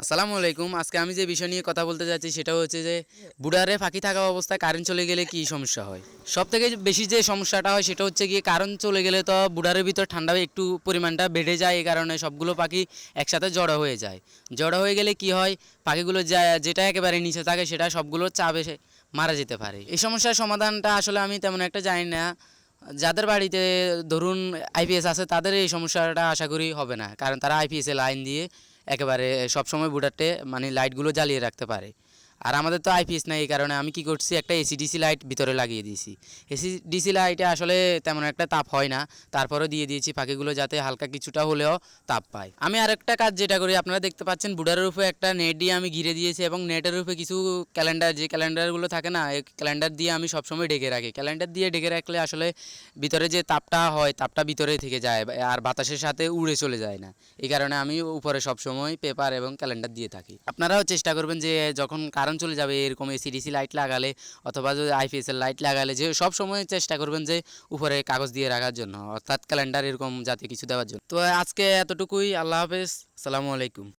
আসসালামু আলাইকুম। আজকে আমি যে বিষয় নিয়ে কথা বলতে যাচ্ছি সেটা হচ্ছে যে বুডারে ফাঁকি থাকা অবস্থায় কারেন্ট চলে গেলে কি সমস্যা হয়। সবথেকে বেশি যে সমস্যাটা হয় সেটা হচ্ছে গিয়ে কারেন্ট চলে গেলে তো বুডারের ভিতর ঠান্ডা একটু পরিমাণটা বেড়ে যায়, এই কারণে সবগুলো পাখি একসাথে জড়ো হয়ে যায়। জড়ো হয়ে গেলে কি হয়, পাখিগুলো যেটা একেবারে নিচে থাকে সেটা সবগুলো চাপ এসে মারা যেতে পারে। এই সমস্যার সমাধানটা আসলে আমি তেমন একটা জানি না। যাদের বাড়িতে ধরুন আইপিএস আছে তাদের এই সমস্যাটা আশা করি হবে না, কারণ তারা আইপিএসে লাইন দিয়ে একেবারে সবসময় বুডারটে মানে লাইটগুলো জ্বালিয়ে রাখতে পারে। আর আমাদের তো আইপিএস নাই, এই কারণে আমি কি করছি, একটা এসিডিসি লাইট ভিতরে লাগিয়ে দিয়েছি। এসিডিসি লাইটে আসলে তেমন একটা তাপ হয় না, তারপরেও দিয়ে দিয়েছি পাখিগুলো যাতে হালকা কিছুটা হলেও তাপ পায়। আমি আরেকটা কাজ যেটা করি, আপনারা দেখতে পাচ্ছেন বুডারের উপরে একটা নেট দিয়ে আমি ঘিরে দিয়েছি এবং নেটের উপরে কিছু ক্যালেন্ডার, যে ক্যালেন্ডারগুলো থাকে না, এই ক্যালেন্ডার দিয়ে আমি সবসময় ঢেকে রাখি। ক্যালেন্ডার দিয়ে ঢেকে রাখলে আসলে ভিতরে যে তাপটা হয় তাপটা ভিতরে থেকে যায় আর বাতাসের সাথে উড়ে চলে যায় না। এই কারণে আমি উপরে সবসময় পেপার এবং ক্যালেন্ডার দিয়ে থাকি। আপনারাও চেষ্টা করবেন যে যখন কারেন্ট চলে যাবে এরকম এসিডিসি লাইট লাগালে অথবা যদি আইপিএসের লাইট লাগালে যে সব সময় চেষ্টা করবেন যে উপরে কাগজ দিয়ে রাখার জন্য, অর্থাৎ ক্যালেন্ডার এরকম জাতীয় কিছু দেওয়ার জন্য। তো আজকে এতটুকুই। আল্লাহ হাফেজ, আসসালামু আলাইকুম।